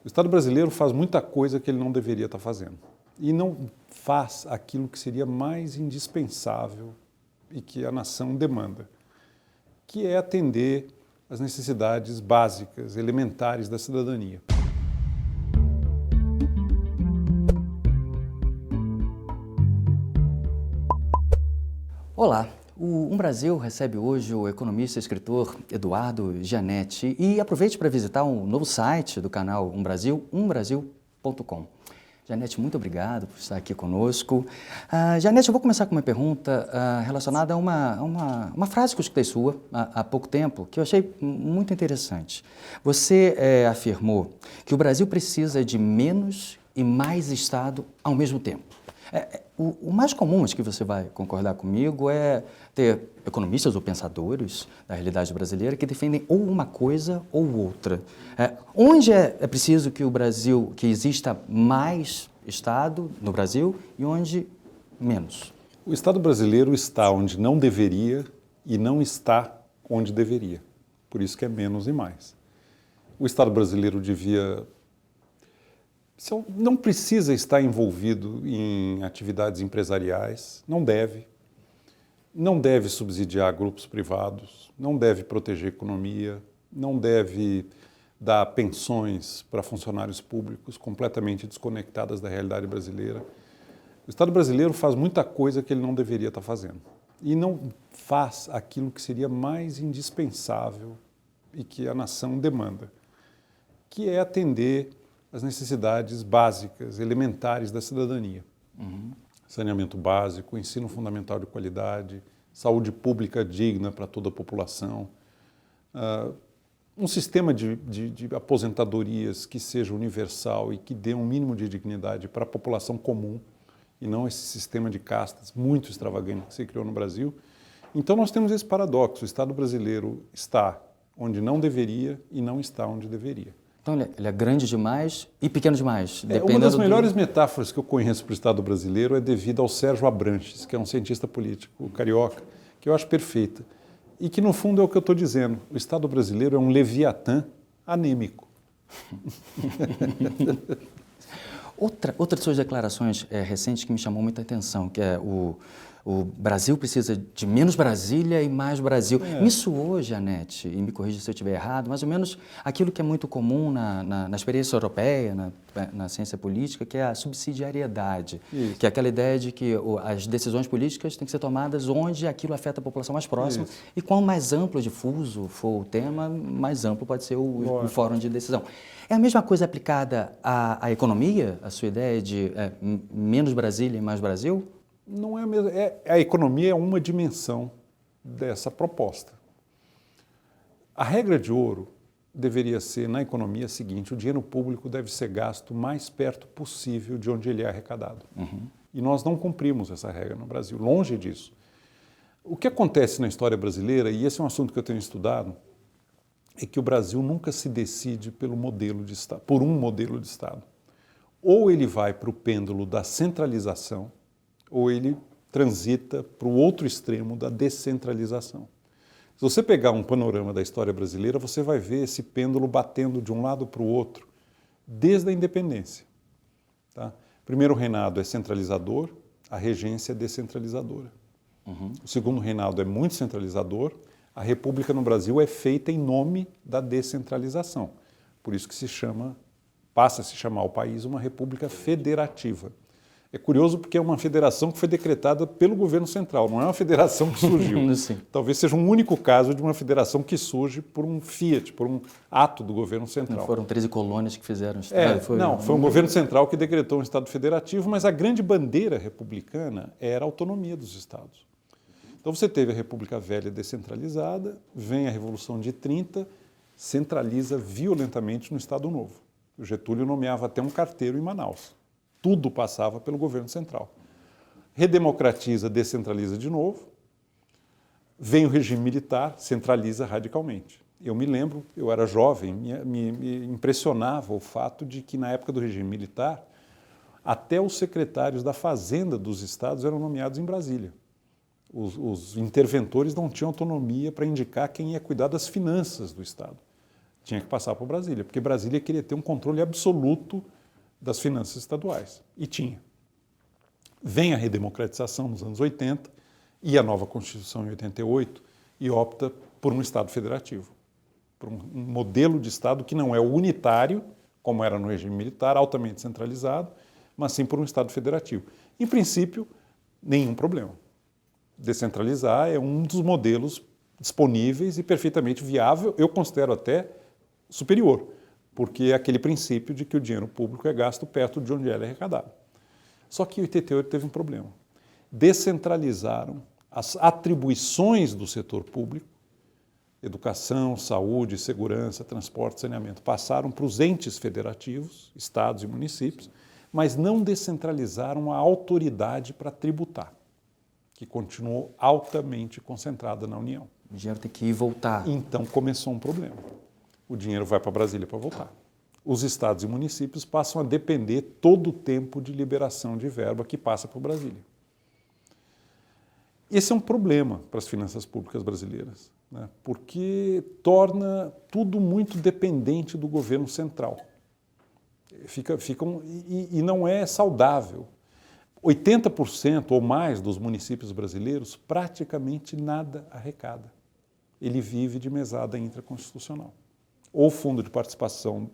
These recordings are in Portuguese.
O Estado brasileiro faz muita coisa que ele não deveria estar fazendo. E não faz aquilo que seria mais indispensável e que a nação demanda, que é atender às necessidades básicas, elementares da cidadania. Olá, o Brasil recebe hoje o economista e escritor Eduardo Giannetti e aproveite para visitar um novo site do canal Brasil, umbrasil.com. Giannetti, muito obrigado por estar aqui conosco. Giannetti, eu vou começar com uma pergunta relacionada a uma frase que eu escutei sua há pouco tempo, que eu achei muito interessante. Você afirmou que o Brasil precisa de menos e mais Estado ao mesmo tempo. O mais comum, acho que você vai concordar comigo, é ter economistas ou pensadores da realidade brasileira que defendem ou uma coisa ou outra. Onde é preciso que que exista mais Estado no Brasil e onde menos? O Estado brasileiro está onde não deveria e não está onde deveria. Por isso que é menos e mais. O Estado brasileiro não precisa estar envolvido em atividades empresariais, não deve subsidiar grupos privados, não deve proteger a economia, não deve dar pensões para funcionários públicos completamente desconectadas da realidade brasileira. O Estado brasileiro faz muita coisa que ele não deveria estar fazendo e não faz aquilo que seria mais indispensável e que a nação demanda, que é atender as necessidades básicas, elementares da cidadania. Saneamento básico, ensino fundamental de qualidade, saúde pública digna para toda a população, um sistema de aposentadorias que seja universal e que dê um mínimo de dignidade para a população comum e não esse sistema de castas muito extravagante que se criou no Brasil. Então nós temos esse paradoxo, o Estado brasileiro está onde não deveria e não está onde deveria. Então ele é grande demais e pequeno demais. Uma das melhores metáforas que eu conheço para o Estado brasileiro é devida ao Sérgio Abranches, que é um cientista político carioca, que eu acho perfeita. E que, no fundo, é o que eu estou dizendo. O Estado brasileiro é um leviatã anêmico. Outra de suas declarações recentes que me chamou muita atenção, que é o Brasil precisa de menos Brasília e mais Brasil. Me soou, Giannetti, e me corrija se eu estiver errado, mais ou menos aquilo que é muito comum na experiência europeia, na ciência política, que é a subsidiariedade. Isso. Que é aquela ideia de que as decisões políticas têm que ser tomadas onde aquilo afeta a população mais próxima. Isso. E quanto mais amplo, difuso for o tema, mais amplo pode ser o fórum de decisão. É a mesma coisa aplicada à economia, a sua ideia de menos Brasília e mais Brasil? Não é mesmo. A economia é uma dimensão dessa proposta. A regra de ouro deveria ser, na economia, a seguinte: o dinheiro público deve ser gasto o mais perto possível de onde ele é arrecadado. E nós não cumprimos essa regra no Brasil, longe disso. O que acontece na história brasileira, e esse é um assunto que eu tenho estudado, é que o Brasil nunca se decide por um modelo de Estado. Ou ele vai para o pêndulo da centralização, ou ele transita para o outro extremo da descentralização. Se você pegar um panorama da história brasileira, você vai ver esse pêndulo batendo de um lado para o outro, desde a independência. Tá? Primeiro reinado é centralizador, a regência é descentralizadora. O segundo reinado é muito centralizador, a república no Brasil é feita em nome da descentralização. Por isso que passa a se chamar o país uma república federativa. É curioso porque é uma federação que foi decretada pelo governo central, não é uma federação que surgiu. Sim. Talvez seja um único caso de uma federação que surge por um fiat, por um ato do governo central. Não foram 13 colônias que fizeram o Estado? Foi um governo central que decretou um Estado federativo, mas a grande bandeira republicana era a autonomia dos Estados. Então você teve a República Velha descentralizada, vem a Revolução de 30, centraliza violentamente no Estado Novo. O Getúlio nomeava até um carteiro em Manaus. Tudo passava pelo governo central. Redemocratiza, descentraliza de novo. Vem o regime militar, centraliza radicalmente. Eu me lembro, eu era jovem, me impressionava o fato de que na época do regime militar, até os secretários da Fazenda dos estados eram nomeados em Brasília. Os interventores não tinham autonomia para indicar quem ia cuidar das finanças do Estado. tinha que passar por Brasília, porque Brasília queria ter um controle absoluto das finanças estaduais, e tinha. Vem a redemocratização nos anos 80 e a nova Constituição em 88 e opta por um Estado federativo, por um modelo de Estado que não é unitário, como era no regime militar, altamente centralizado, mas sim por um Estado federativo. Em princípio, nenhum problema. Descentralizar é um dos modelos disponíveis e perfeitamente viável, eu considero até superior, porque é aquele princípio de que o dinheiro público é gasto perto de onde ele é arrecadado. Só que em 88 teve um problema. Descentralizaram as atribuições do setor público, educação, saúde, segurança, transporte, saneamento, passaram para os entes federativos, estados e municípios, mas não descentralizaram a autoridade para tributar, que continuou altamente concentrada na União. O dinheiro tem que ir e voltar. Então começou um problema. O dinheiro vai para Brasília para voltar. Os estados e municípios passam a depender todo o tempo de liberação de verba que passa por Brasília. Esse é um problema para as finanças públicas brasileiras, né? Porque torna tudo muito dependente do governo central. E não é saudável. 80% ou mais dos municípios brasileiros praticamente nada arrecada. Ele vive de mesada intraconstitucional. Ou fundo de participação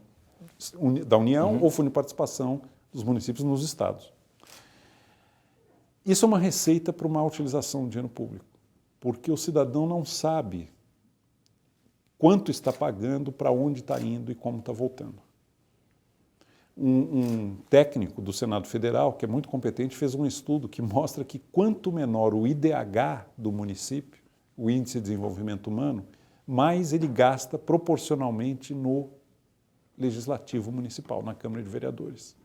da União ou fundo de participação dos municípios nos estados. Isso é uma receita para uma utilização do dinheiro público, porque o cidadão não sabe quanto está pagando, para onde está indo e como está voltando. Um técnico do Senado Federal, que é muito competente, fez um estudo que mostra que quanto menor o IDH do município, o Índice de Desenvolvimento Humano, mais ele gasta proporcionalmente no Legislativo Municipal, na Câmara de Vereadores.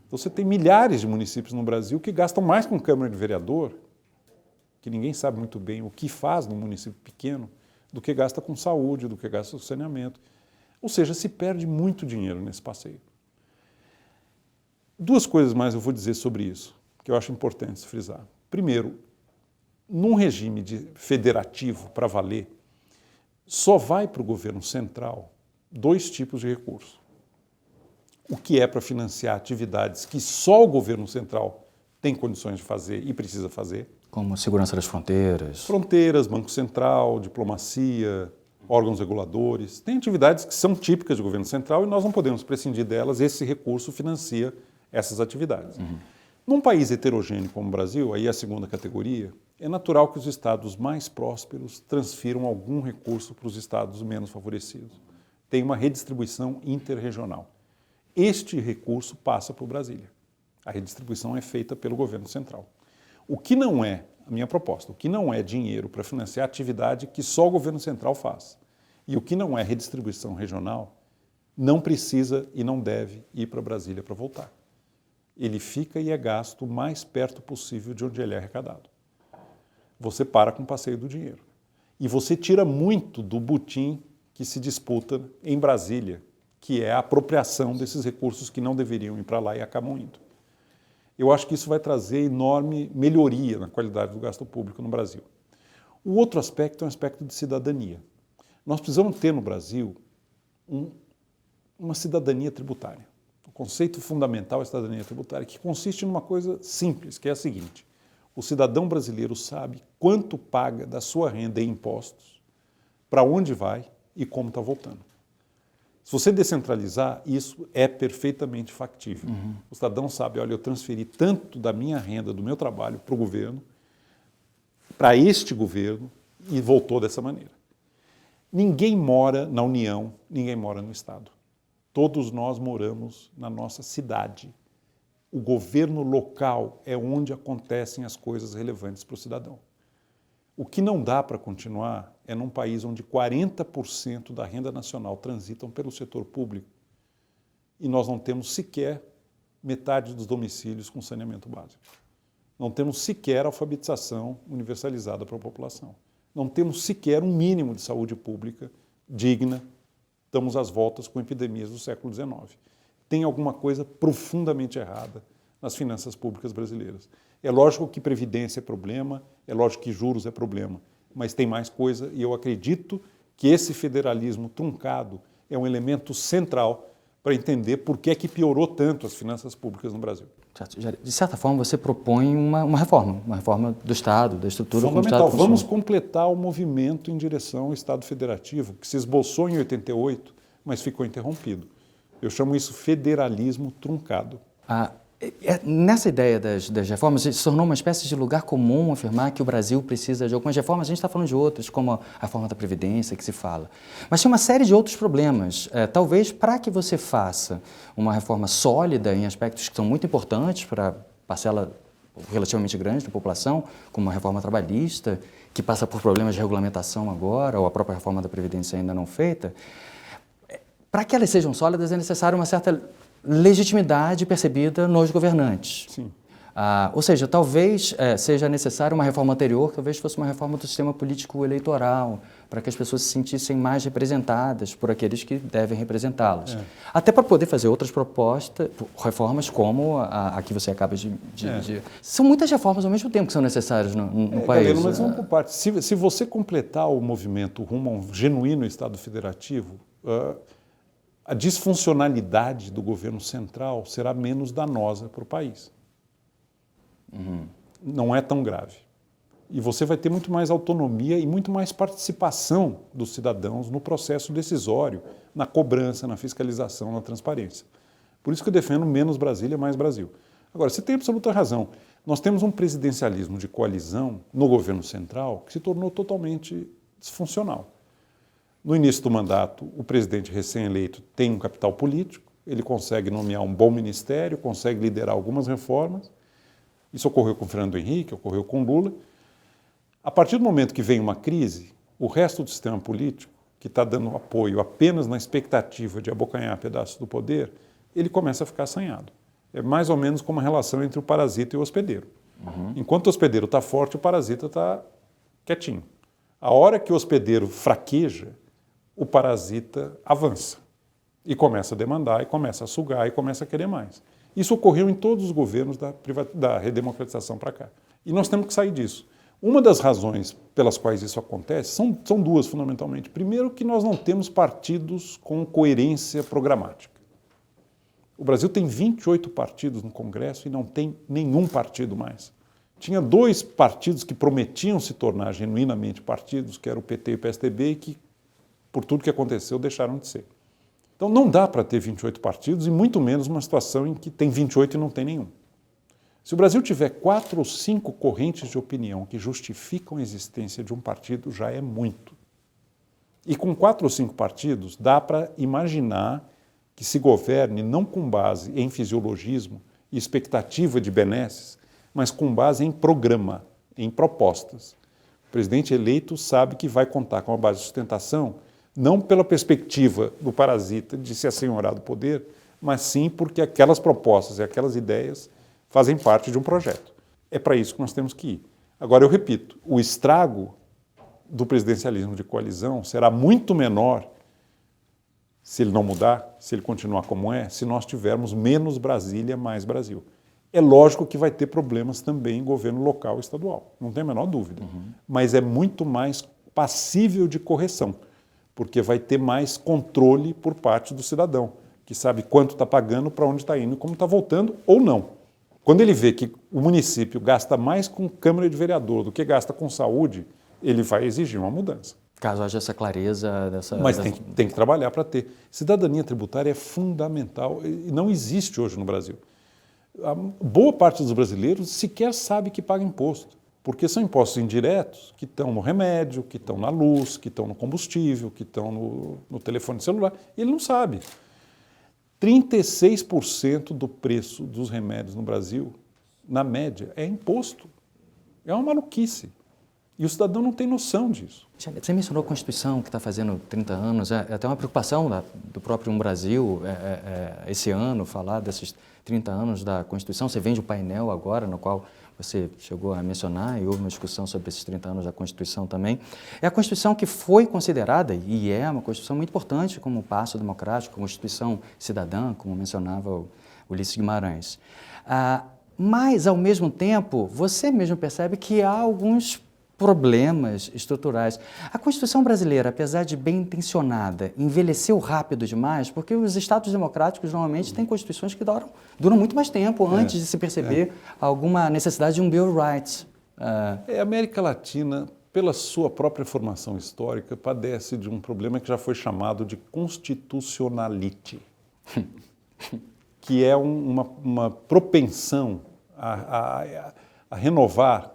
Então, você tem milhares de municípios no Brasil que gastam mais com Câmara de Vereador, que ninguém sabe muito bem o que faz num município pequeno, do que gasta com saúde, do que gasta com saneamento. Ou seja, se perde muito dinheiro nesse passeio. Duas coisas mais eu vou dizer sobre isso, que eu acho importante frisar. Primeiro, num regime federativo para valer, só vai para o governo central dois tipos de recurso. O que é para financiar atividades que só o governo central tem condições de fazer e precisa fazer. Como segurança das fronteiras. Fronteiras, Banco Central, diplomacia, órgãos reguladores. Tem atividades que são típicas do governo central e nós não podemos prescindir delas. Esse recurso financia essas atividades. Num país heterogêneo como o Brasil, aí é a segunda categoria, é natural que os estados mais prósperos transfiram algum recurso para os estados menos favorecidos. Tem uma redistribuição interregional. Este recurso passa por Brasília. A redistribuição é feita pelo governo central. O que não é, a minha proposta, o que não é dinheiro para financiar atividade que só o governo central faz, e o que não é redistribuição regional, não precisa e não deve ir para Brasília para voltar. Ele fica e é gasto o mais perto possível de onde ele é arrecadado. Você para com o passeio do dinheiro. E você tira muito do butim que se disputa em Brasília, que é a apropriação desses recursos que não deveriam ir para lá e acabam indo. Eu acho que isso vai trazer enorme melhoria na qualidade do gasto público no Brasil. O outro aspecto é um aspecto de cidadania. Nós precisamos ter no Brasil uma cidadania tributária. O conceito fundamental é a cidadania tributária, que consiste numa coisa simples, que é a seguinte: o cidadão brasileiro sabe quanto paga da sua renda em impostos, para onde vai e como está voltando. Se você descentralizar, isso é perfeitamente factível. O cidadão sabe, olha, eu transferi tanto da minha renda, do meu trabalho, para o governo, para este governo, e voltou dessa maneira. Ninguém mora na União, ninguém mora no Estado. Todos nós moramos na nossa cidade. O governo local é onde acontecem as coisas relevantes para o cidadão. O que não dá para continuar é num país onde 40% da renda nacional transitam pelo setor público e nós não temos sequer metade dos domicílios com saneamento básico. Não temos sequer alfabetização universalizada para a população. Não temos sequer um mínimo de saúde pública digna. Estamos às voltas com epidemias do século XIX. Tem alguma coisa profundamente errada nas finanças públicas brasileiras. É lógico que previdência é problema, é lógico que juros é problema, mas tem mais coisa e eu acredito que esse federalismo truncado é um elemento central para entender por que é que piorou tanto as finanças públicas no Brasil. De certa forma, você propõe uma reforma do Estado, da estrutura como o Fundamental. Estado funciona. Vamos completar o movimento em direção ao Estado federativo, que se esboçou em 88, mas ficou interrompido. Eu chamo isso federalismo truncado. Nessa ideia das reformas, se tornou uma espécie de lugar comum afirmar que o Brasil precisa de algumas reformas. A gente está falando de outras, como a reforma da Previdência, que se fala. Mas tem uma série de outros problemas. Talvez, para que você faça uma reforma sólida em aspectos que são muito importantes para parcela relativamente grande da população, como a reforma trabalhista, que passa por problemas de regulamentação agora, ou a própria reforma da Previdência ainda não feita, para que elas sejam sólidas é necessário uma certa legitimidade percebida nos governantes. Sim. Ou seja, talvez seja necessária uma reforma anterior, talvez fosse uma reforma do sistema político eleitoral, para que as pessoas se sentissem mais representadas por aqueles que devem representá-las. Até para poder fazer outras propostas, reformas como a que você acaba de... São muitas reformas ao mesmo tempo que são necessárias no país. Galeno, mas vamos por partes. Se você completar o movimento rumo a um genuíno Estado federativo, a disfuncionalidade do governo central será menos danosa para o país. Não é tão grave. E você vai ter muito mais autonomia e muito mais participação dos cidadãos no processo decisório, na cobrança, na fiscalização, na transparência. Por isso que eu defendo menos Brasília, mais Brasil. Agora, você tem absoluta razão. Nós temos um presidencialismo de coalizão no governo central que se tornou totalmente disfuncional. No início do mandato, o presidente recém-eleito tem um capital político, ele consegue nomear um bom ministério, consegue liderar algumas reformas. Isso ocorreu com Fernando Henrique, ocorreu com Lula. A partir do momento que vem uma crise, o resto do sistema político, que está dando apoio apenas na expectativa de abocanhar pedaços do poder, ele começa a ficar assanhado. É mais ou menos como a relação entre o parasita e o hospedeiro. Enquanto o hospedeiro está forte, o parasita está quietinho. A hora que o hospedeiro fraqueja, o parasita avança e começa a demandar, e começa a sugar, e começa a querer mais. Isso ocorreu em todos os governos da redemocratização para cá. E nós temos que sair disso. Uma das razões pelas quais isso acontece são duas, fundamentalmente. Primeiro, que nós não temos partidos com coerência programática. O Brasil tem 28 partidos no Congresso e não tem nenhum partido mais. Tinha 2 partidos que prometiam se tornar genuinamente partidos, que eram o PT e o PSDB, e que, por tudo que aconteceu, deixaram de ser. Então não dá para ter 28 partidos e muito menos uma situação em que tem 28 e não tem nenhum. Se o Brasil tiver 4 ou 5 correntes de opinião que justificam a existência de um partido, já é muito. E com 4 ou 5 partidos, dá para imaginar que se governe não com base em fisiologismo e expectativa de benesses, mas com base em programa, em propostas. O presidente eleito sabe que vai contar com uma base de sustentação, não pela perspectiva do parasita de se assenhorar do poder, mas sim porque aquelas propostas e aquelas ideias fazem parte de um projeto. É para isso que nós temos que ir. Agora, eu repito, o estrago do presidencialismo de coalizão será muito menor se ele não mudar, se ele continuar como é, se nós tivermos menos Brasília, mais Brasil. É lógico que vai ter problemas também em governo local e estadual, não tem a menor dúvida. Mas é muito mais passível de correção, porque vai ter mais controle por parte do cidadão, que sabe quanto está pagando, para onde está indo, como está voltando ou não. Quando ele vê que o município gasta mais com Câmara de Vereador do que gasta com saúde, ele vai exigir uma mudança. Caso haja essa clareza dessa... Mas tem que trabalhar para ter. Cidadania tributária é fundamental e não existe hoje no Brasil. A boa parte dos brasileiros sequer sabe que paga imposto, porque são impostos indiretos que estão no remédio, que estão na luz, que estão no combustível, que estão no telefone celular. E ele não sabe. 36% do preço dos remédios no Brasil, na média, é imposto. É uma maluquice. E o cidadão não tem noção disso. Você mencionou a Constituição, que está fazendo 30 anos. É até uma preocupação do próprio Brasil, esse ano, falar desses 30 anos da Constituição. Você vem de um painel agora, no qual você chegou a mencionar, e houve uma discussão sobre esses 30 anos da Constituição também. É a Constituição que foi considerada, e é uma Constituição muito importante como passo democrático, Constituição cidadã, como mencionava o Ulisses Guimarães. Mas, ao mesmo tempo, você mesmo percebe que há alguns problemas estruturais. A Constituição brasileira, apesar de bem intencionada, envelheceu rápido demais, porque os estados democráticos normalmente têm constituições que duram muito mais tempo antes de se perceber alguma necessidade de um Bill of Rights. A América Latina, pela sua própria formação histórica, padece de um problema que já foi chamado de constitucionalite, que é uma propensão a renovar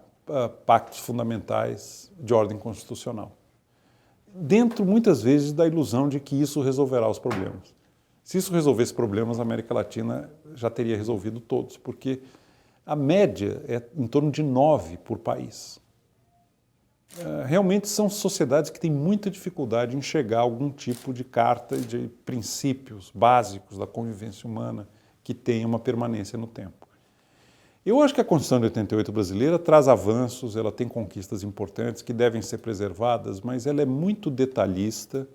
pactos fundamentais de ordem constitucional, dentro, muitas vezes, da ilusão de que isso resolverá os problemas. Se isso resolvesse problemas, a América Latina já teria resolvido todos, porque a média é em torno de 9 por país. Realmente são sociedades que têm muita dificuldade em chegar a algum tipo de carta de princípios básicos da convivência humana que tenha uma permanência no tempo. Eu acho que a Constituição de 88 brasileira traz avanços, ela tem conquistas importantes que devem ser preservadas, mas ela é muito detalhista.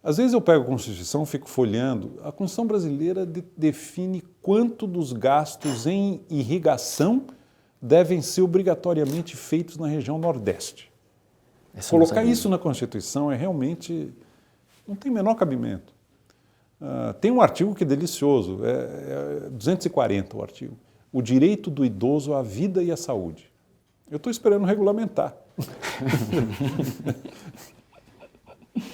Às vezes eu pego a Constituição, fico folheando, a Constituição brasileira define quanto dos gastos em irrigação devem ser obrigatoriamente feitos na região Nordeste. Colocar isso na Constituição é realmente, não tem o menor cabimento. Tem um artigo que é delicioso, é 240 o artigo. O direito do idoso à vida e à saúde. Eu estou esperando regulamentar.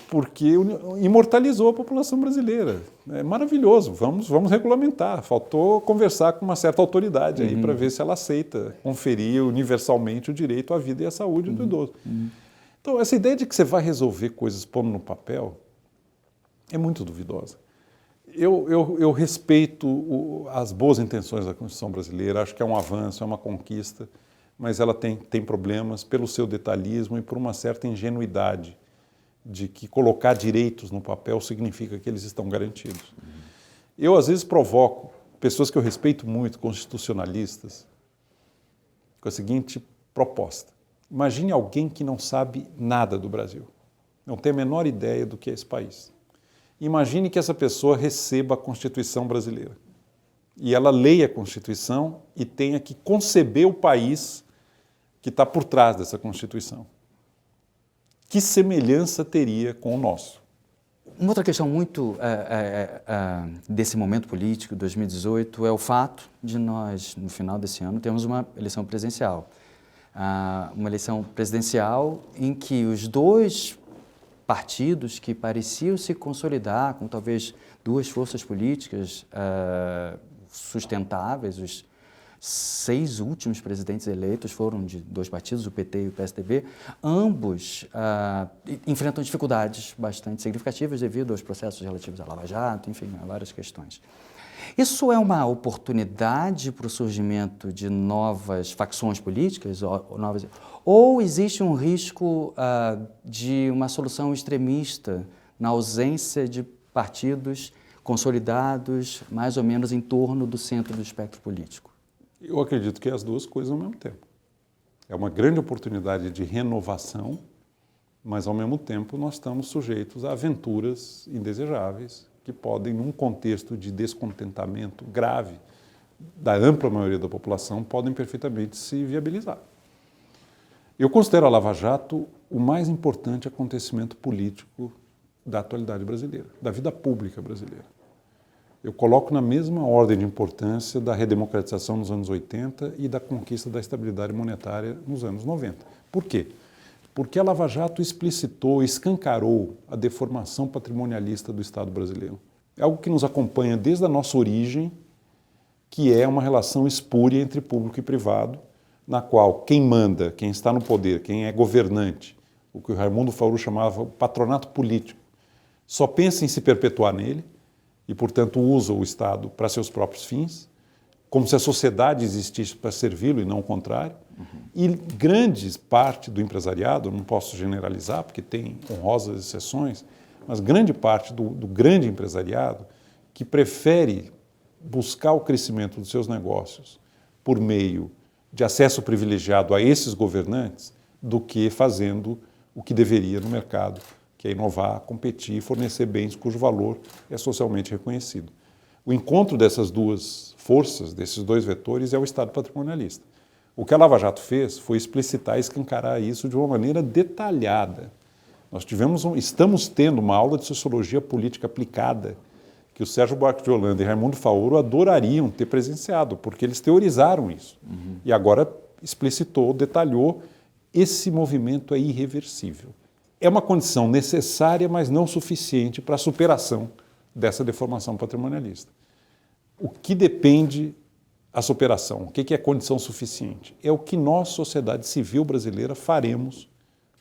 Porque imortalizou a população brasileira. É maravilhoso, vamos regulamentar. Faltou conversar com uma certa autoridade aí para ver se ela aceita conferir universalmente o direito à vida e à saúde do idoso. Então, essa ideia de que você vai resolver coisas pondo no papel é muito duvidosa. Eu respeito as boas intenções da Constituição brasileira, acho que é um avanço, é uma conquista, mas ela tem problemas pelo seu detalhismo e por uma certa ingenuidade de que colocar direitos no papel significa que eles estão garantidos. Eu, às vezes, provoco pessoas que eu respeito muito, constitucionalistas, com a seguinte proposta. Imagine alguém que não sabe nada do Brasil, não tem a menor ideia do que é esse país. Imagine que essa pessoa receba a Constituição brasileira e ela leia a Constituição e tenha que conceber o país que está por trás dessa Constituição. Que semelhança teria com o nosso? Uma outra questão muito desse momento político, 2018, é o fato de nós, no final desse ano, termos uma eleição presidencial. Uma eleição presidencial em que os dois partidos que pareciam se consolidar com talvez duas forças políticas sustentáveis, os 6 últimos presidentes eleitos foram de 2 partidos, o PT e o PSDB, ambos enfrentam dificuldades bastante significativas devido aos processos relativos à Lava Jato, enfim, a várias questões. Isso é uma oportunidade para o surgimento de novas facções políticas, ou existe um risco de uma solução extremista na ausência de partidos consolidados mais ou menos em torno do centro do espectro político? Eu acredito que é as duas coisas ao mesmo tempo. É uma grande oportunidade de renovação, mas ao mesmo tempo nós estamos sujeitos a aventuras indesejáveis que podem, num contexto de descontentamento grave da ampla maioria da população, podem perfeitamente se viabilizar. Eu considero a Lava Jato o mais importante acontecimento político da atualidade brasileira, da vida pública brasileira. Eu coloco na mesma ordem de importância da redemocratização nos anos 80 e da conquista da estabilidade monetária nos anos 90. Por quê? Porque a Lava Jato explicitou, escancarou a deformação patrimonialista do Estado brasileiro. É algo que nos acompanha desde a nossa origem, que é uma relação espúria entre público e privado, na qual quem manda, quem está no poder, quem é governante, o que o Raimundo Fauru chamava patronato político, só pensa em se perpetuar nele e, portanto, usa o Estado para seus próprios fins, como se a sociedade existisse para servi-lo e não o contrário. E grande parte do empresariado, não posso generalizar porque tem honrosas exceções, mas grande parte do grande empresariado que prefere buscar o crescimento dos seus negócios por meio de acesso privilegiado a esses governantes do que fazendo o que deveria no mercado, que é inovar, competir e fornecer bens cujo valor é socialmente reconhecido. O encontro dessas duas forças, desses dois vetores, é o Estado patrimonialista. O que a Lava Jato fez foi explicitar e escancarar isso de uma maneira detalhada. Nós estamos tendo uma aula de sociologia política aplicada que o Sérgio Buarque de Holanda e Raimundo Faoro adorariam ter presenciado, porque eles teorizaram isso. E agora explicitou, detalhou, esse movimento é irreversível. É uma condição necessária, mas não suficiente para a superação dessa deformação patrimonialista. O que depende a superação? O que é condição suficiente? É o que nós, sociedade civil brasileira, faremos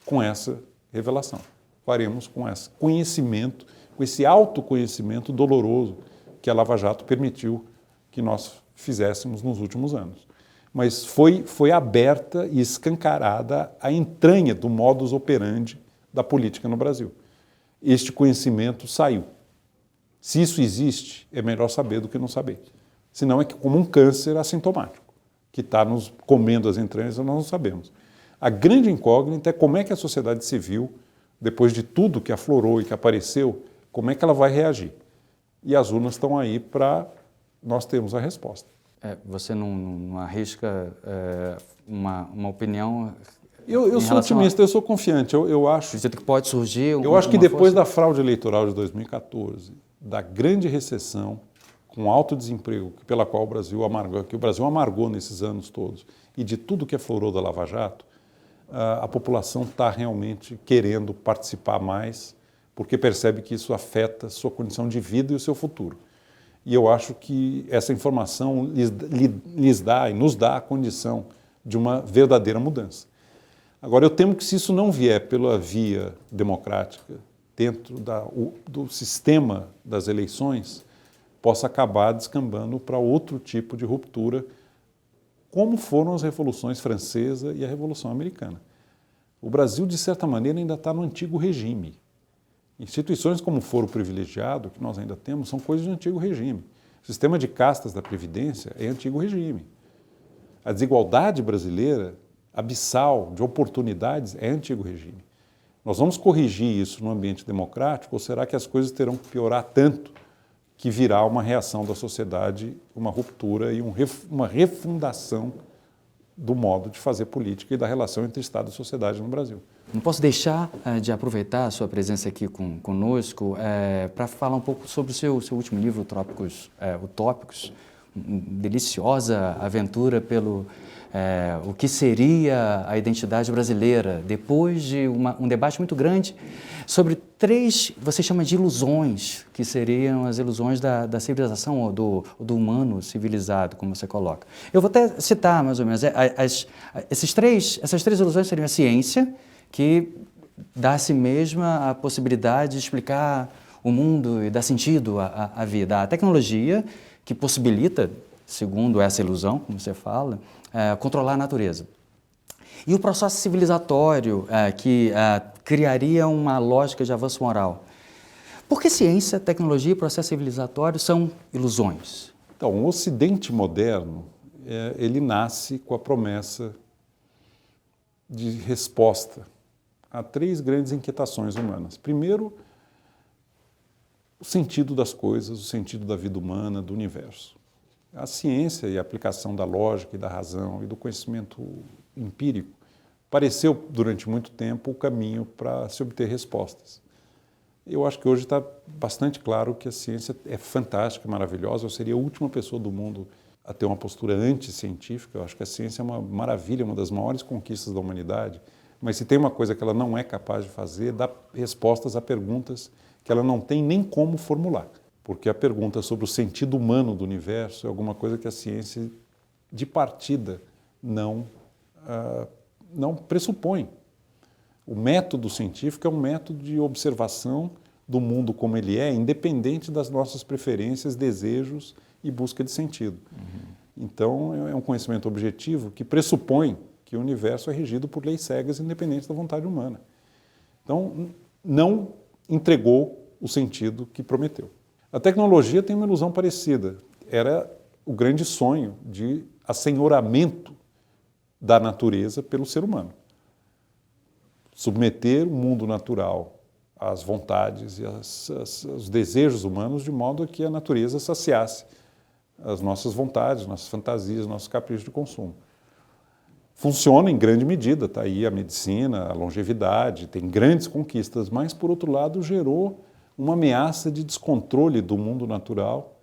com essa revelação. Faremos com esse conhecimento, com esse autoconhecimento doloroso que a Lava Jato permitiu que nós fizéssemos nos últimos anos. Mas foi aberta e escancarada a entranha do modus operandi da política no Brasil. Este conhecimento saiu. Se isso existe, é melhor saber do que não saber. Senão é como um câncer assintomático, que está nos comendo as entranhas e nós não sabemos. A grande incógnita é como é que a sociedade civil, depois de tudo que aflorou e que apareceu, como é que ela vai reagir. E as urnas estão aí para nós termos a resposta. Você não arrisca uma opinião... Eu sou otimista, eu sou confiante. Eu acho. Acredito que pode surgir. Eu acho que depois da fraude eleitoral de 2014, da grande recessão, com alto desemprego, pela qual o Brasil amargou nesses anos todos, e de tudo que aflorou da Lava Jato, a população está realmente querendo participar mais, porque percebe que isso afeta a sua condição de vida e o seu futuro. E eu acho que essa informação lhes dá e nos dá a condição de uma verdadeira mudança. Agora, eu temo que se isso não vier pela via democrática, dentro do sistema das eleições, possa acabar descambando para outro tipo de ruptura, como foram as revoluções francesa e a Revolução Americana. O Brasil, de certa maneira, ainda está no antigo regime. Instituições como o foro privilegiado, que nós ainda temos, são coisas do antigo regime. O sistema de castas da Previdência é antigo regime. A desigualdade brasileira, abissal, de oportunidades, é antigo regime. Nós vamos corrigir isso no ambiente democrático ou será que as coisas terão que piorar tanto que virá uma reação da sociedade, uma ruptura e uma refundação do modo de fazer política e da relação entre Estado e sociedade no Brasil? Não posso deixar de aproveitar a sua presença aqui conosco para falar um pouco sobre o seu último livro, Trópicos Utópicos, deliciosa aventura pelo o que seria a identidade brasileira, depois de um debate muito grande sobre 3, você chama de ilusões, que seriam as ilusões da civilização ou do humano civilizado, como você coloca. Eu vou até citar, mais ou menos, essas três ilusões seriam a ciência, que dá a si mesma a possibilidade de explicar o mundo e dar sentido à vida. A tecnologia, que possibilita, segundo essa ilusão, como você fala, controlar a natureza. E o processo civilizatório, que criaria uma lógica de avanço moral. Por que ciência, tecnologia e processo civilizatório são ilusões? Então, o Ocidente moderno, ele nasce com a promessa de resposta a 3 grandes inquietações humanas. Primeiro, o sentido das coisas, o sentido da vida humana, do universo. A ciência e a aplicação da lógica e da razão e do conhecimento empírico pareceu, durante muito tempo, o caminho para se obter respostas. Eu acho que hoje está bastante claro que a ciência é fantástica, maravilhosa. Eu seria a última pessoa do mundo a ter uma postura anticientífica. Eu acho que a ciência é uma maravilha, uma das maiores conquistas da humanidade. Mas se tem uma coisa que ela não é capaz de fazer, dá respostas a perguntas que ela não tem nem como formular. Porque a pergunta sobre o sentido humano do universo é alguma coisa que a ciência, de partida, não pressupõe. O método científico é um método de observação do mundo como ele é, independente das nossas preferências, desejos e busca de sentido. Então, é um conhecimento objetivo que pressupõe que o universo é regido por leis cegas, independentes da vontade humana. Então, não entregou o sentido que prometeu. A tecnologia tem uma ilusão parecida. Era o grande sonho de assenhoramento da natureza pelo ser humano. Submeter o mundo natural às vontades e aos desejos humanos de modo que a natureza saciasse as nossas vontades, nossas fantasias, nossos caprichos de consumo. Funciona em grande medida, está aí a medicina, a longevidade, tem grandes conquistas, mas, por outro lado, gerou uma ameaça de descontrole do mundo natural,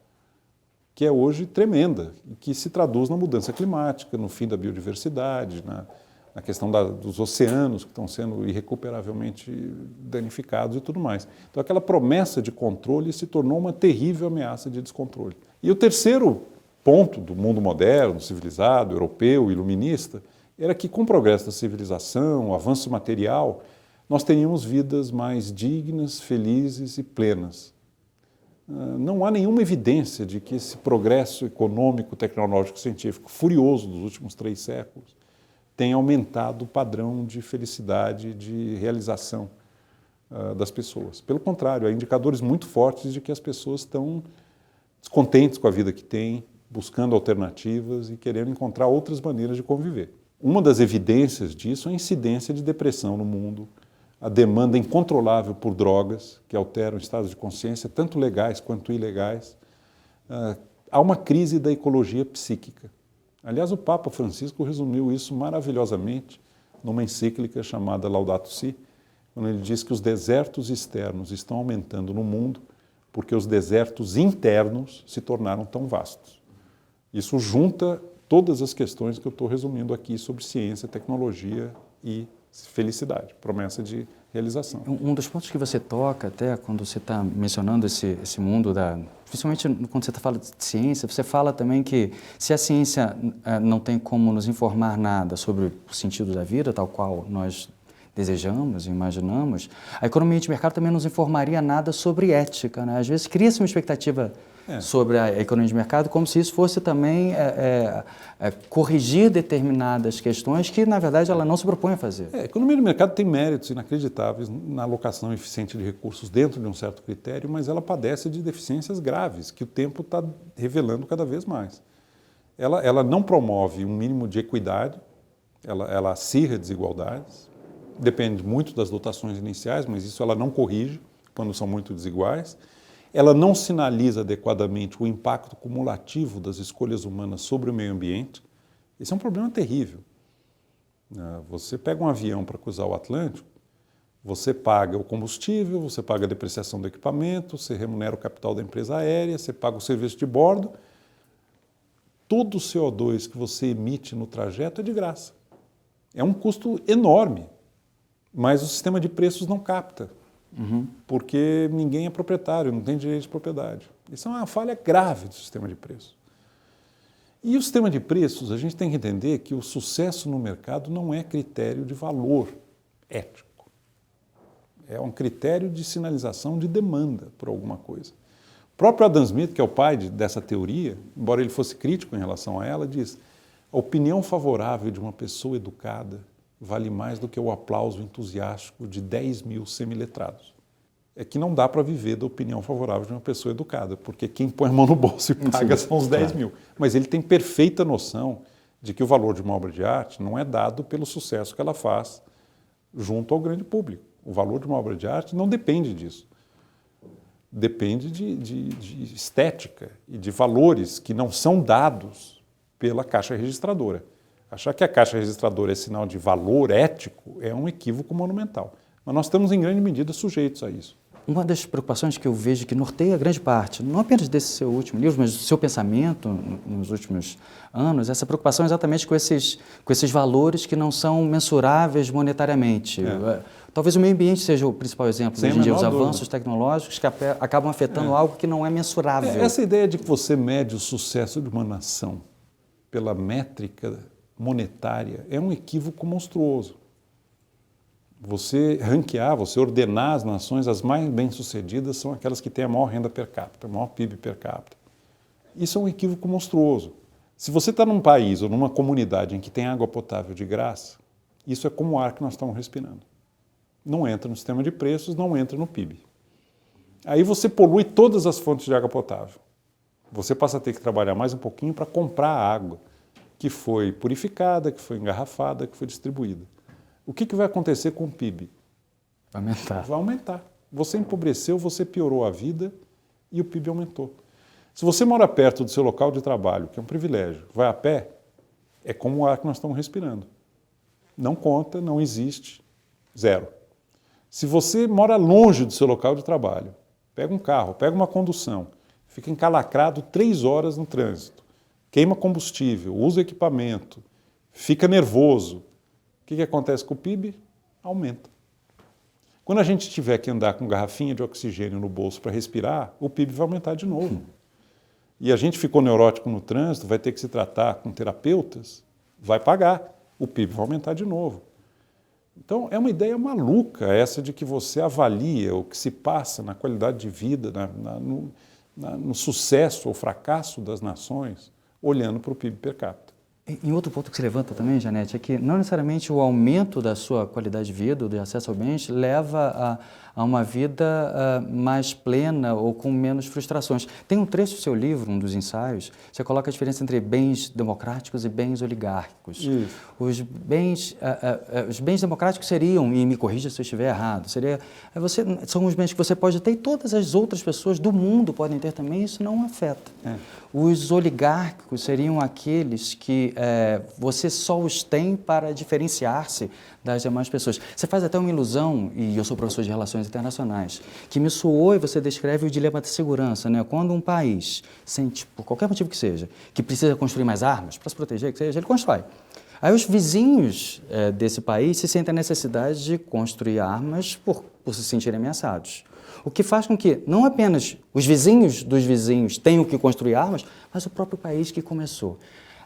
que é hoje tremenda, e que se traduz na mudança climática, no fim da biodiversidade, na questão dos oceanos que estão sendo irrecuperavelmente danificados e tudo mais. Então, aquela promessa de controle se tornou uma terrível ameaça de descontrole. E o terceiro ponto do mundo moderno, civilizado, europeu, iluminista, era que com o progresso da civilização, o avanço material, nós teríamos vidas mais dignas, felizes e plenas. Não há nenhuma evidência de que esse progresso econômico, tecnológico, científico furioso dos últimos 3 séculos tenha aumentado o padrão de felicidade, de realização das pessoas. Pelo contrário, há indicadores muito fortes de que as pessoas estão descontentes com a vida que têm, buscando alternativas e querendo encontrar outras maneiras de conviver. Uma das evidências disso é a incidência de depressão no mundo, a demanda incontrolável por drogas que alteram estados de consciência, tanto legais quanto ilegais. Há uma crise da ecologia psíquica. Aliás, o Papa Francisco resumiu isso maravilhosamente numa encíclica chamada Laudato Si, quando ele diz que os desertos externos estão aumentando no mundo porque os desertos internos se tornaram tão vastos. Isso junta todas as questões que eu estou resumindo aqui sobre ciência, tecnologia e felicidade, promessa de realização. Um dos pontos que você toca, até quando você está mencionando esse mundo, principalmente quando você fala de ciência, você fala também que se a ciência não tem como nos informar nada sobre o sentido da vida, tal qual nós desejamos e imaginamos, a economia de mercado também não nos informaria nada sobre ética, né? Às vezes cria-se uma expectativa sobre a economia de mercado, como se isso fosse também corrigir determinadas questões que, na verdade, ela não se propõe a fazer. A economia de mercado tem méritos inacreditáveis na alocação eficiente de recursos dentro de um certo critério, mas ela padece de deficiências graves, que o tempo está revelando cada vez mais. Ela não promove um mínimo de equidade, ela acirra desigualdades, depende muito das dotações iniciais, mas isso ela não corrige quando são muito desiguais. Ela não sinaliza adequadamente o impacto cumulativo das escolhas humanas sobre o meio ambiente. Esse é um problema terrível. Você pega um avião para cruzar o Atlântico, você paga o combustível, você paga a depreciação do equipamento, você remunera o capital da empresa aérea, você paga o serviço de bordo. Todo o CO2 que você emite no trajeto é de graça. É um custo enorme, mas o sistema de preços não capta. Porque ninguém é proprietário, não tem direito de propriedade. Isso é uma falha grave do sistema de preços. E o sistema de preços, a gente tem que entender que o sucesso no mercado não é critério de valor ético. É um critério de sinalização de demanda por alguma coisa. O próprio Adam Smith, que é o pai dessa teoria, embora ele fosse crítico em relação a ela, diz: a opinião favorável de uma pessoa educada vale mais do que o aplauso entusiástico de 10 mil semiletrados. É que não dá para viver da opinião favorável de uma pessoa educada, porque quem põe a mão no bolso e paga são os 10 mil. Mas ele tem perfeita noção de que o valor de uma obra de arte não é dado pelo sucesso que ela faz junto ao grande público. O valor de uma obra de arte não depende disso. Depende de estética e de valores que não são dados pela Caixa Registradora. Achar que a Caixa Registradora é sinal de valor ético é um equívoco monumental. Mas nós estamos, em grande medida, sujeitos a isso. Uma das preocupações que eu vejo que norteia grande parte, não apenas desse seu último livro, mas do seu pensamento nos últimos anos, essa preocupação exatamente com esses valores que não são mensuráveis monetariamente. Talvez o meio ambiente seja o principal exemplo. Hoje em dia, os avanços tecnológicos que acabam afetando algo que não é mensurável. Essa ideia de que você mede o sucesso de uma nação pela métrica monetária é um equívoco monstruoso. Você ranquear, você ordenar as nações, as mais bem-sucedidas são aquelas que têm a maior renda per capita, o maior PIB per capita. Isso é um equívoco monstruoso. Se você está num país ou numa comunidade em que tem água potável de graça, isso é como o ar que nós estamos respirando. Não entra no sistema de preços, não entra no PIB. Aí você polui todas as fontes de água potável. Você passa a ter que trabalhar mais um pouquinho para comprar a água que foi purificada, que foi engarrafada, que foi distribuída. O que vai acontecer com o PIB? Vai aumentar. Vai aumentar. Você empobreceu, você piorou a vida e o PIB aumentou. Se você mora perto do seu local de trabalho, que é um privilégio, vai a pé, é como o ar que nós estamos respirando. Não conta, não existe, zero. Se você mora longe do seu local de trabalho, pega um carro, pega uma condução, fica encalacrado 3 horas no trânsito, queima combustível, usa equipamento, fica nervoso, o que acontece com o PIB? Aumenta. Quando a gente tiver que andar com garrafinha de oxigênio no bolso para respirar, o PIB vai aumentar de novo. E a gente ficou neurótico no trânsito, vai ter que se tratar com terapeutas, vai pagar, o PIB vai aumentar de novo. Então, é uma ideia maluca essa de que você avalia o que se passa na qualidade de vida, no sucesso ou fracasso das nações, olhando para o PIB per capita. E outro ponto que você levanta também, Janete, é que não necessariamente o aumento da sua qualidade de vida, ou de acesso ao bens, leva a uma vida mais plena ou com menos frustrações. Tem um trecho do seu livro, um dos ensaios, você coloca a diferença entre bens democráticos e bens oligárquicos. Isso. Os bens democráticos seriam, e me corrija se eu estiver errado, são os bens que você pode ter e todas as outras pessoas do mundo podem ter também, isso não afeta. Os oligárquicos seriam aqueles que você só os tem para diferenciar-se das demais pessoas. Você faz até uma ilusão, e eu sou professor de relações internacionais, que me soou e você descreve o dilema da segurança, né? Quando um país sente, por qualquer motivo que seja, que precisa construir mais armas para se proteger, que seja, ele constrói. Aí os vizinhos desse país se sentem a necessidade de construir armas por se sentirem ameaçados. O que faz com que não apenas os vizinhos dos vizinhos tenham que construir armas, mas o próprio país que começou.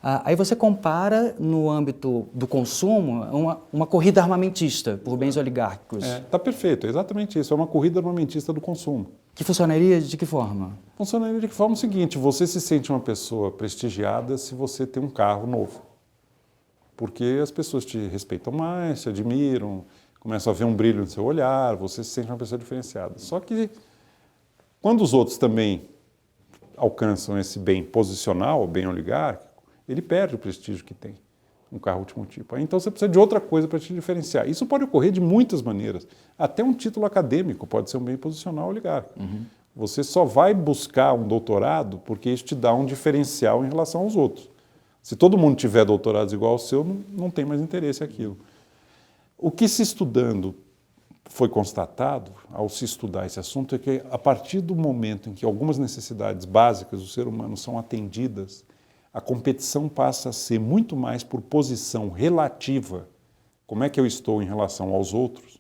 Aí você compara, no âmbito do consumo, uma corrida armamentista por bens oligárquicos. Está perfeito, é exatamente isso, é uma corrida armamentista do consumo. Que funcionaria de que forma? Funcionaria de que forma? O seguinte, você se sente uma pessoa prestigiada se você tem um carro novo. Porque as pessoas te respeitam mais, te admiram, começam a ver um brilho no seu olhar, você se sente uma pessoa diferenciada. Só que quando os outros também alcançam esse bem posicional, o bem oligárquico, ele perde o prestígio que tem um carro último tipo. Então você precisa de outra coisa para te diferenciar. Isso pode ocorrer de muitas maneiras. Até um título acadêmico pode ser um bem posicional oligárquico. Você só vai buscar um doutorado porque isso te dá um diferencial em relação aos outros. Se todo mundo tiver doutorados igual ao seu, não tem mais interesse naquilo. O que se estudando foi constatado, ao se estudar esse assunto, é que a partir do momento em que algumas necessidades básicas do ser humano são atendidas, a competição passa a ser muito mais por posição relativa, como é que eu estou em relação aos outros,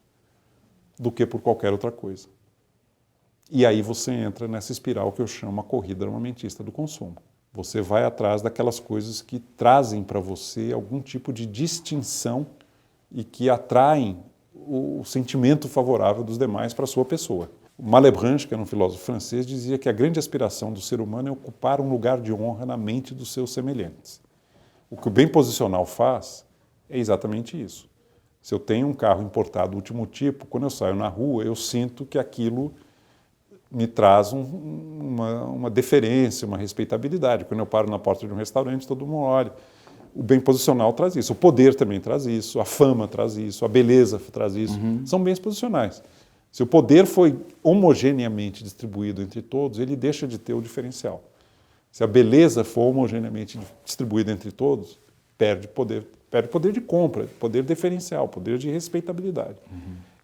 do que por qualquer outra coisa. E aí você entra nessa espiral que eu chamo a corrida armamentista do consumo. Você vai atrás daquelas coisas que trazem para você algum tipo de distinção e que atraem o sentimento favorável dos demais para a sua pessoa. Malebranche, que era um filósofo francês, dizia que a grande aspiração do ser humano é ocupar um lugar de honra na mente dos seus semelhantes. O que o bem posicional faz é exatamente isso. Se eu tenho um carro importado último tipo, quando eu saio na rua, eu sinto que aquilo me traz uma deferência, uma respeitabilidade. Quando eu paro na porta de um restaurante, todo mundo olha. O bem posicional traz isso, o poder também traz isso, a fama traz isso, a beleza traz isso. São bens posicionais. Se o poder foi homogeneamente distribuído entre todos, ele deixa de ter o diferencial. Se a beleza for homogeneamente distribuída entre todos, perde poder de compra, poder diferencial, poder de respeitabilidade.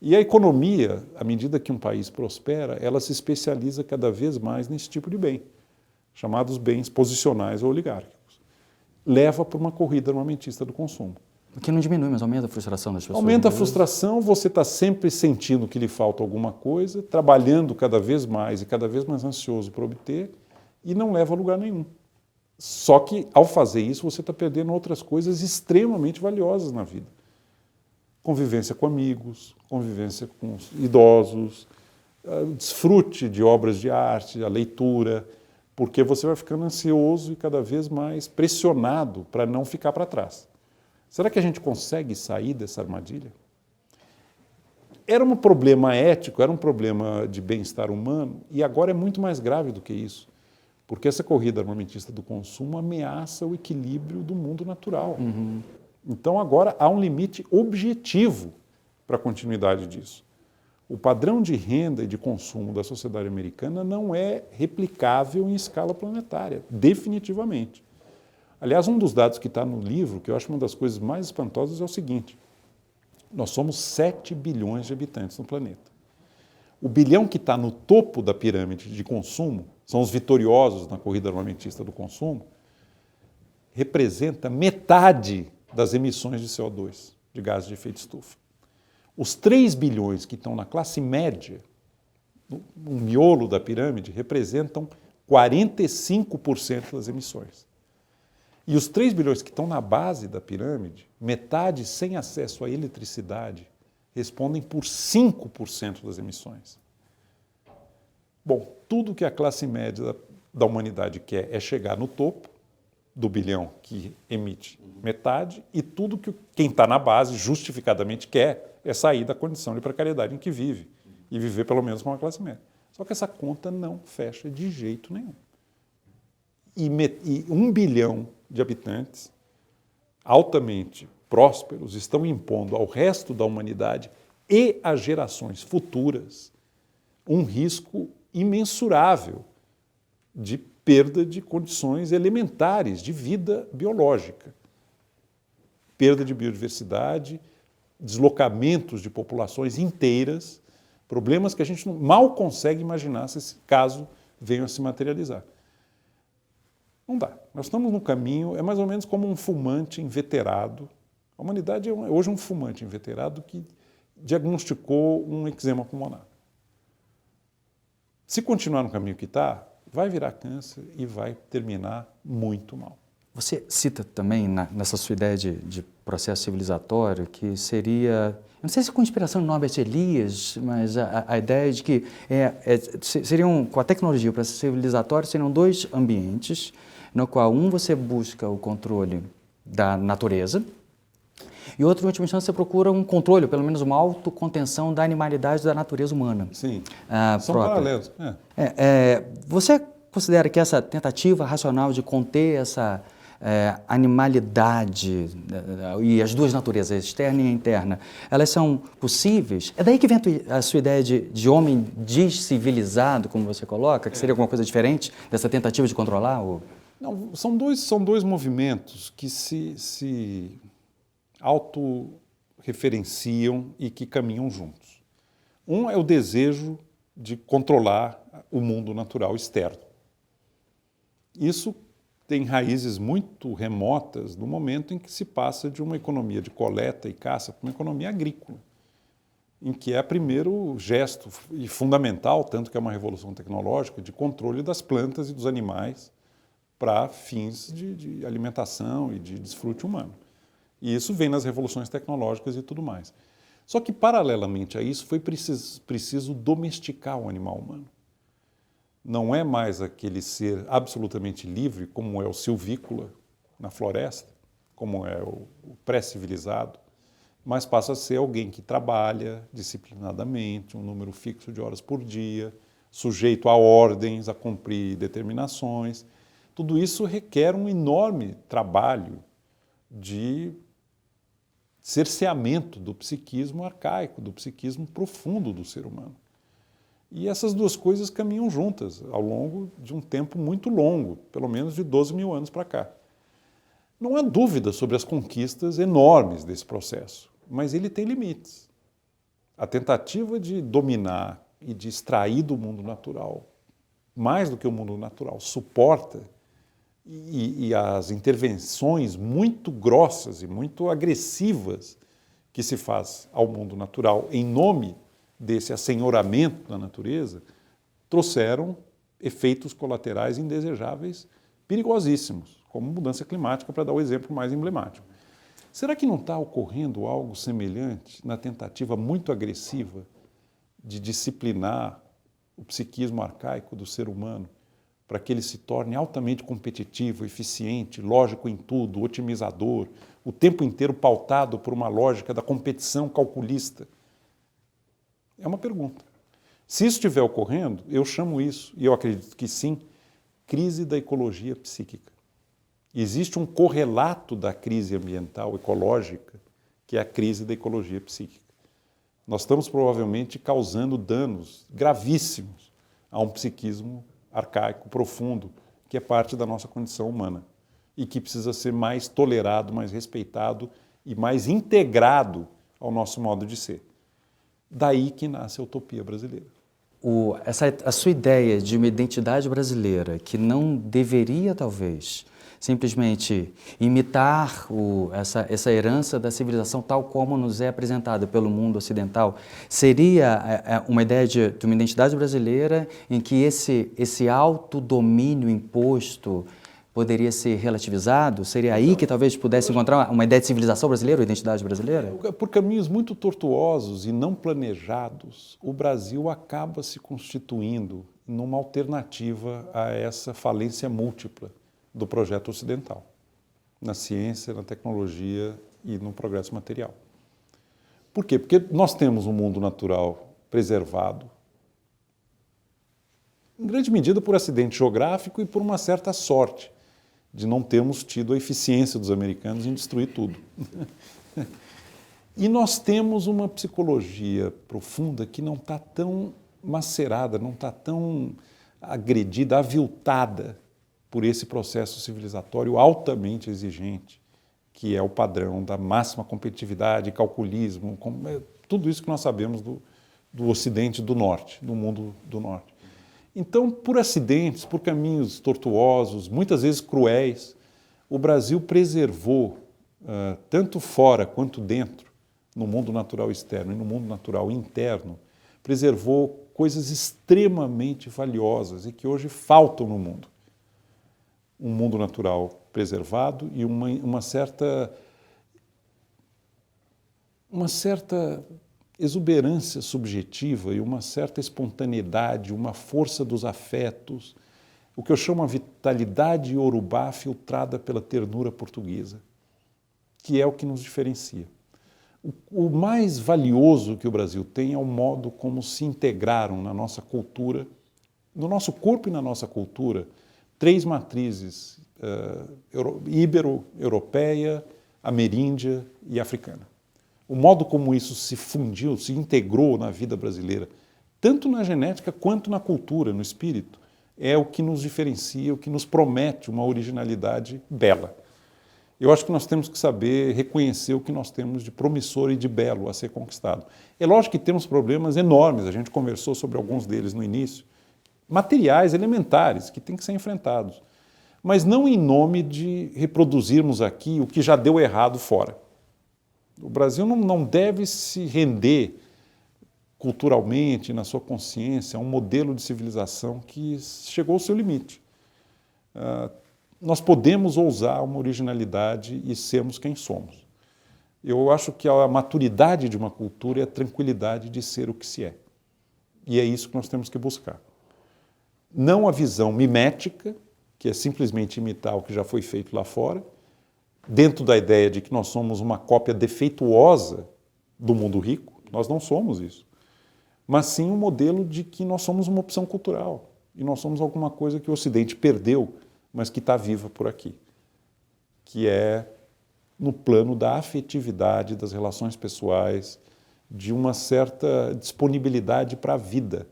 E a economia, à medida que um país prospera, ela se especializa cada vez mais nesse tipo de bem, chamados bens posicionais ou oligárquicos. Leva para uma corrida armamentista do consumo. O que não diminui, mas aumenta a frustração das pessoas. Aumenta a frustração, você está sempre sentindo que lhe falta alguma coisa, trabalhando cada vez mais e cada vez mais ansioso para obter, e não leva a lugar nenhum. Só que, ao fazer isso, você está perdendo outras coisas extremamente valiosas na vida. Convivência com amigos, convivência com os idosos, desfrute de obras de arte, a leitura, porque você vai ficando ansioso e cada vez mais pressionado para não ficar para trás. Será que a gente consegue sair dessa armadilha? Era um problema ético, era um problema de bem-estar humano, e agora é muito mais grave do que isso, porque essa corrida armamentista do consumo ameaça o equilíbrio do mundo natural. Então agora há um limite objetivo para a continuidade disso. O padrão de renda e de consumo da sociedade americana não é replicável em escala planetária, definitivamente. Aliás, um dos dados que está no livro, que eu acho uma das coisas mais espantosas, é o seguinte: Nós somos 7 bilhões de habitantes no planeta. O bilhão que está no topo da pirâmide de consumo, são os vitoriosos na corrida armamentista do consumo, representa metade das emissões de CO2, de gases de efeito estufa. Os 3 bilhões que estão na classe média, no miolo da pirâmide, representam 45% das emissões. E os 3 bilhões que estão na base da pirâmide, metade sem acesso à eletricidade, respondem por 5% das emissões. Bom, tudo que a classe média da humanidade quer é chegar no topo do bilhão que emite metade, e tudo que quem está na base justificadamente quer é sair da condição de precariedade em que vive e viver pelo menos com a classe média. Só que essa conta não fecha de jeito nenhum. E 1 bilhão de habitantes altamente prósperos estão impondo ao resto da humanidade e às gerações futuras um risco imensurável de perda de condições elementares de vida biológica. Perda de biodiversidade, deslocamentos de populações inteiras, problemas que a gente mal consegue imaginar se esse caso venha a se materializar. Não dá. Nós estamos num caminho, é mais ou menos como um fumante inveterado. A humanidade é hoje um fumante inveterado que diagnosticou um eczema pulmonar. Se continuar no caminho que está, vai virar câncer e vai terminar muito mal. Você cita também nessa sua ideia de processo civilizatório que seria, não sei se com inspiração de Norbert Elias, mas a ideia de que seriam, com a tecnologia, o processo civilizatório seriam 2 ambientes, no qual você busca o controle da natureza e outro, em última instância, você procura um controle, ou pelo menos uma autocontenção da animalidade da natureza humana. Sim, são própria. paralelos. Você considera que essa tentativa racional de conter essa animalidade e as 2 naturezas, externa e interna, elas são possíveis? É daí que vem a sua ideia de homem descivilizado, como você coloca, que seria alguma coisa diferente dessa tentativa de controlar? Não, são dois movimentos que se autorreferenciam e que caminham juntos. Um é o desejo de controlar o mundo natural externo. Isso tem raízes muito remotas no momento em que se passa de uma economia de coleta e caça para uma economia agrícola, em que é o primeiro gesto e fundamental, tanto que é uma revolução tecnológica, de controle das plantas e dos animais para fins de alimentação e de desfrute humano. E isso vem nas revoluções tecnológicas e tudo mais. Só que, paralelamente a isso, foi preciso domesticar o animal humano. Não é mais aquele ser absolutamente livre, como é o silvícola na floresta, como é o pré-civilizado, mas passa a ser alguém que trabalha disciplinadamente, um número fixo de horas por dia, sujeito a ordens, a cumprir determinações. Tudo isso requer um enorme trabalho de cerceamento do psiquismo arcaico, do psiquismo profundo do ser humano. E essas 2 coisas caminham juntas ao longo de um tempo muito longo, pelo menos de 12 mil anos para cá. Não há dúvida sobre as conquistas enormes desse processo, mas ele tem limites. A tentativa de dominar e de extrair do mundo natural, mais do que o mundo natural suporta, e as intervenções muito grossas e muito agressivas que se faz ao mundo natural em nome desse assenhoramento da natureza, trouxeram efeitos colaterais indesejáveis perigosíssimos, como mudança climática, para dar o exemplo mais emblemático. Será que não está ocorrendo algo semelhante na tentativa muito agressiva de disciplinar o psiquismo arcaico do ser humano para que ele se torne altamente competitivo, eficiente, lógico em tudo, otimizador, o tempo inteiro pautado por uma lógica da competição calculista? É uma pergunta. Se isso estiver ocorrendo, eu chamo isso, e eu acredito que sim, crise da ecologia psíquica. Existe um correlato da crise ambiental ecológica, que é a crise da ecologia psíquica. Nós estamos provavelmente causando danos gravíssimos a um psiquismo arcaico, profundo, que é parte da nossa condição humana e que precisa ser mais tolerado, mais respeitado e mais integrado ao nosso modo de ser. Daí que nasce a utopia brasileira. A sua ideia de uma identidade brasileira que não deveria, talvez, simplesmente imitar essa herança da civilização tal como nos é apresentada pelo mundo ocidental, seria uma ideia de uma identidade brasileira em que esse autodomínio imposto poderia ser relativizado? Seria aí que talvez pudesse encontrar uma ideia de civilização brasileira, ou identidade brasileira? Por caminhos muito tortuosos e não planejados, o Brasil acaba se constituindo numa alternativa a essa falência múltipla do projeto ocidental, na ciência, na tecnologia e no progresso material. Por quê? Porque nós temos um mundo natural preservado, em grande medida por acidente geográfico e por uma certa sorte de não termos tido a eficiência dos americanos em destruir tudo. E nós temos uma psicologia profunda que não está tão macerada, não está tão agredida, aviltada por esse processo civilizatório altamente exigente, que é o padrão da máxima competitividade, calculismo, tudo isso que nós sabemos do Ocidente do Norte, do mundo do Norte. Então, por acidentes, por caminhos tortuosos, muitas vezes cruéis, o Brasil preservou, tanto fora quanto dentro, no mundo natural externo e no mundo natural interno, preservou coisas extremamente valiosas e que hoje faltam no mundo. Um mundo natural preservado e uma certa exuberância subjetiva e uma certa espontaneidade, uma força dos afetos, o que eu chamo a vitalidade iorubá filtrada pela ternura portuguesa, que é o que nos diferencia. O mais valioso que o Brasil tem é o modo como se integraram na nossa cultura, no nosso corpo e na nossa cultura, três matrizes, ibero-europeia, ameríndia e africana. O modo como isso se fundiu, se integrou na vida brasileira, tanto na genética quanto na cultura, no espírito, é o que nos diferencia, o que nos promete uma originalidade bela. Eu acho que nós temos que saber reconhecer o que nós temos de promissor e de belo a ser conquistado. É lógico que temos problemas enormes, a gente conversou sobre alguns deles no início, materiais elementares que têm que ser enfrentados, mas não em nome de reproduzirmos aqui o que já deu errado fora. O Brasil não deve se render culturalmente, na sua consciência, a um modelo de civilização que chegou ao seu limite. Nós podemos ousar uma originalidade e sermos quem somos. Eu acho que a maturidade de uma cultura é a tranquilidade de ser o que se é. E é isso que nós temos que buscar. Não a visão mimética, que é simplesmente imitar o que já foi feito lá fora, dentro da ideia de que nós somos uma cópia defeituosa do mundo rico, nós não somos isso, mas sim um modelo de que nós somos uma opção cultural e nós somos alguma coisa que o Ocidente perdeu, mas que está viva por aqui, que é no plano da afetividade, das relações pessoais, de uma certa disponibilidade para a vida,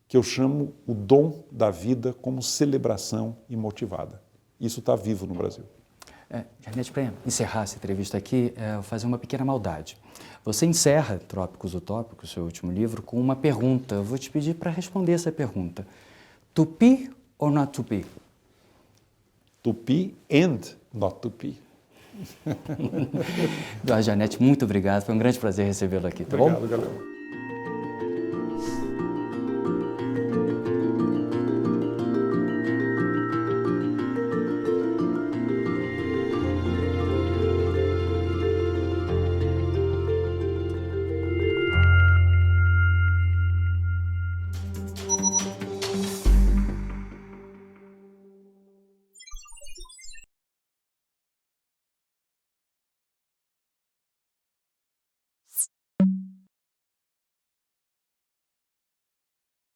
que eu chamo o dom da vida como celebração imotivada. Isso está vivo no Brasil. Janete, para encerrar essa entrevista aqui, eu vou fazer uma pequena maldade. Você encerra Trópicos Utópicos, seu último livro, com uma pergunta. Eu vou te pedir para responder essa pergunta. Tupi ou not tupi? Tupi and not tupi. Janete, muito obrigado. Foi um grande prazer recebê-lo aqui, tá bom? Obrigado, galera.